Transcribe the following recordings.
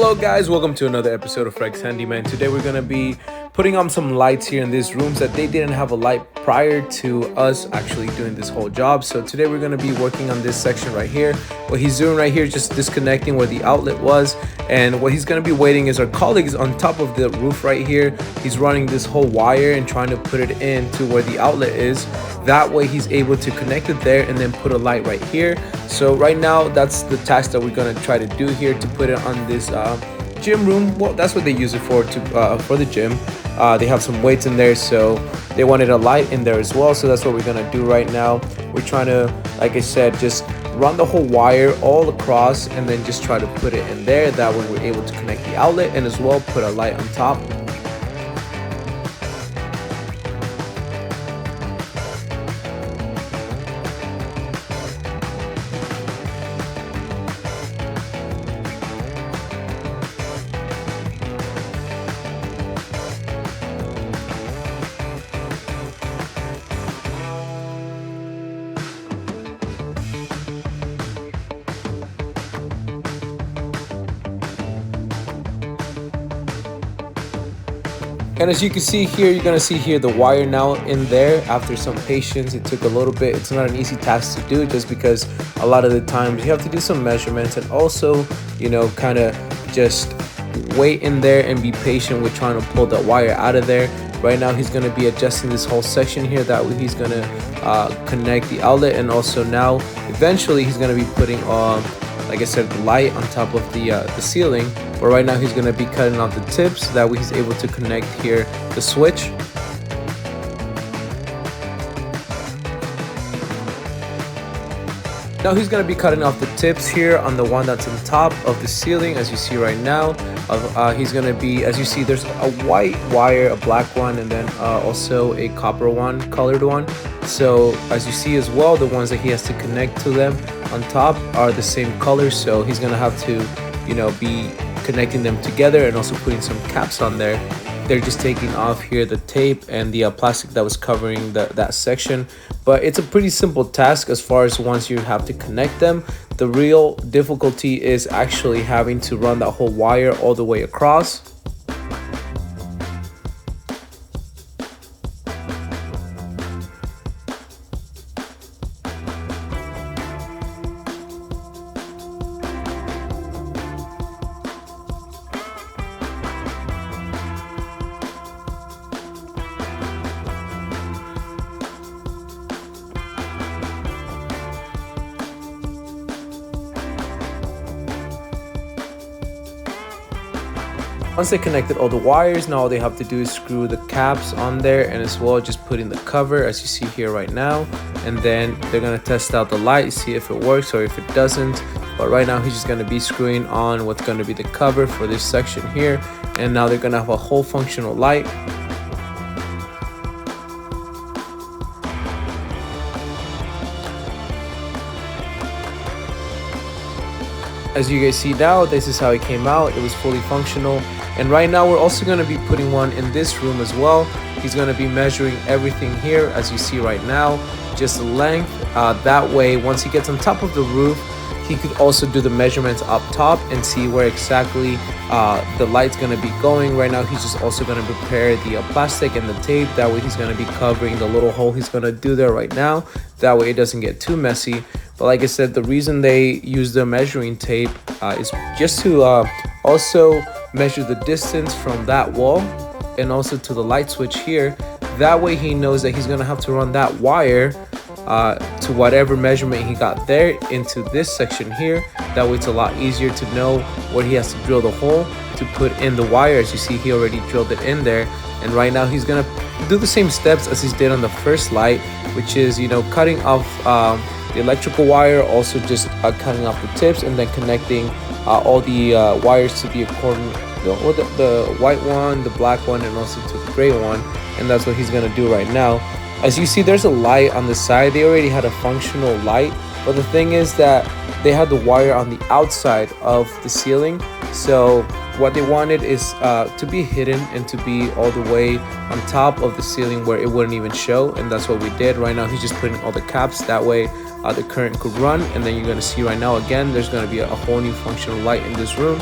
Hello guys, welcome to another episode of Rex Handyman. Today we're going to be putting on some lights here in these rooms that they didn't have a light prior to us actually doing this whole job. So today we're going to be working on this section right here. What he's doing right here is just disconnecting where the outlet was, and what he's going to be waiting is our colleague is on top of the roof right here. He's running this whole wire and trying to put it into where the outlet is. That way he's able to connect it there and then put a light right here. So right now that's the task that we're going to try to do here, to put it on this gym room. Well, that's what they use it for the gym. They have some weights in there, so they wanted a light in there as well. So that's what we're gonna do right now. We're trying to, like I said, just run the whole wire all across and then just try to put it in there. That way we're able to connect the outlet and as well put a light on top. And as you can see here, you're gonna see here the wire now in there. After some patience, it took a little bit. It's not an easy task to do, just because a lot of the times you have to do some measurements and also, you know, kind of just wait in there and be patient with trying to pull that wire out of there. Right now he's gonna be adjusting this whole section here. That way he's gonna connect the outlet, and also now eventually he's gonna be putting like I said, the light on top of the ceiling. But right now he's going to be cutting off the tips, that way he's able to connect here the switch. Now he's going to be cutting off the tips here on the one that's on top of the ceiling, as you see right now. He's going to be, as you see, there's a white wire, a black one, and then also a copper one, colored one. So as you see as well, the ones that he has to connect to them on top are the same color. So he's going to have to, you know, be connecting them together and also putting some caps on there. They're just taking off here the tape and the plastic that was covering that section. But it's a pretty simple task as far as once you have to connect them. The real difficulty is actually having to run that whole wire all the way across. Once they connected all the wires, now all they have to do is screw the caps on there, and as well just put in the cover as you see here right now. And then they're going to test out the light, see if it works or if it doesn't. But right now he's just going to be screwing on what's going to be the cover for this section here, and now they're going to have a whole functional light. As you guys see now, this is how it came out. It was fully functional. And right now we're also going to be putting one in this room as well. He's going to be measuring everything here, as you see right now, just the length. That way, once he gets on top of the roof, he could also do the measurements up top and see where exactly the light's going to be going. Right now he's just also going to prepare the plastic and the tape. That way he's going to be covering the little hole he's going to do there right now. That way it doesn't get too messy. But like I said, the reason they use the measuring tape is just to also measure the distance from that wall and also to the light switch here. That way he knows that he's going to have to run that wire to whatever measurement he got there into this section here. That way it's a lot easier to know where he has to drill the hole to put in the wire. As you see, he already drilled it in there. And right now he's going to do the same steps as he did on the first light, which is, you know, cutting off the electrical wire, also just cutting off the tips, and then connecting all the wires to the the white one, the black one, and also to the gray one. And that's what he's going to do right now. As you see, there's a light on the side. They already had a functional light, but the thing is that they had the wire on the outside of the ceiling. So what they wanted is to be hidden and to be all the way on top of the ceiling where it wouldn't even show, and that's what we did. Right now he's just putting all the caps, that way the current could run. And then you're going to see right now again, there's going to be a whole new functional light in this room.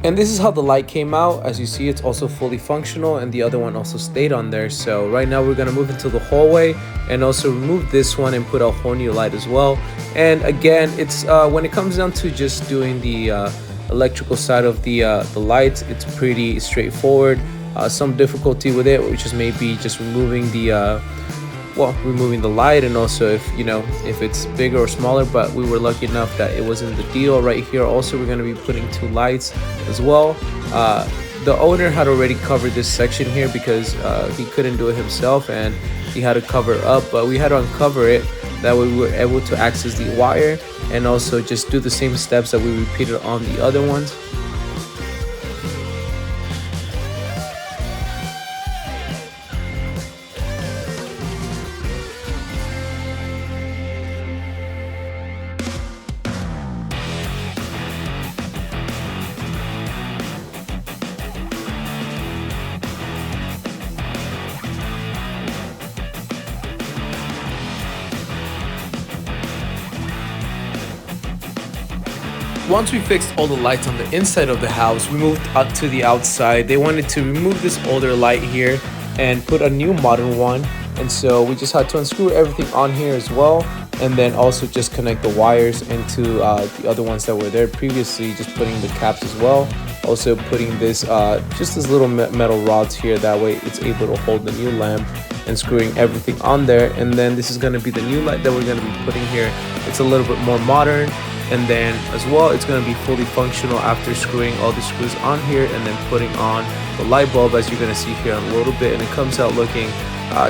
And this is how the light came out. As you see, it's also fully functional, and the other one also stayed on there. So right now we're gonna move into the hallway and also remove this one and put a whole new light as well. And again, it's when it comes down to just doing the electrical side of the lights, it's pretty straightforward. Some difficulty with it, which is maybe just removing the removing the light, and also if it's bigger or smaller, but we were lucky enough that it wasn't the deal. Right here also we're going to be putting 2 lights as well. The owner had already covered this section here because he couldn't do it himself and he had to cover up, but we had to uncover it. That way we were able to access the wire and also just do the same steps that we repeated on the other ones. Once we fixed all the lights on the inside of the house, we moved up to the outside. They wanted to remove this older light here and put a new modern one. And so we just had to unscrew everything on here as well. And then also just connect the wires into the other ones that were there previously, just putting the caps as well. Also putting this, just this little metal rods here. That way it's able to hold the new lamp, and screwing everything on there. And then this is going to be the new light that we're going to be putting here. It's a little bit more modern. And then as well, it's going to be fully functional after screwing all the screws on here and then putting on the light bulb, as you're going to see here in a little bit. And it comes out looking,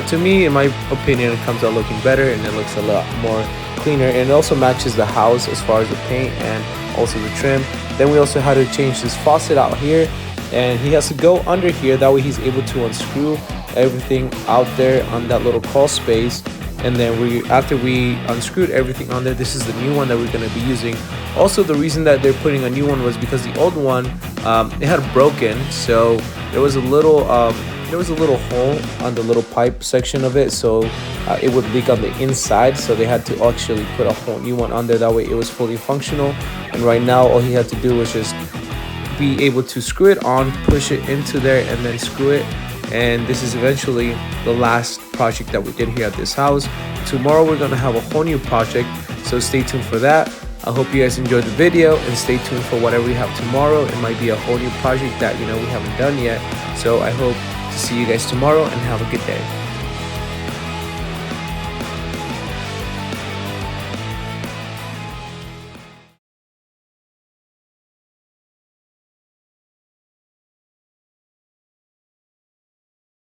to me, in my opinion, it comes out looking better, and it looks a lot more cleaner. And it also matches the house as far as the paint and also the trim. Then we also had to change this faucet out here, and he has to go under here. That way he's able to unscrew everything out there on that little crawl space. And then after we unscrewed everything on there, this is the new one that we're going to be using. Also, the reason that they're putting a new one was because the old one, it had broken, so there was a little hole on the little pipe section of it, so it would leak on the inside. So they had to actually put a whole new one on there. That way it was fully functional. And right now all he had to do was just be able to screw it on, push it into there, and then screw it. And this is eventually the last project that we did here at this house. Tomorrow we're going to have a whole new project, so stay tuned for that. I hope you guys enjoyed the video, and stay tuned for whatever we have tomorrow. It might be a whole new project that we haven't done yet. So I hope to see you guys tomorrow, and have a good day.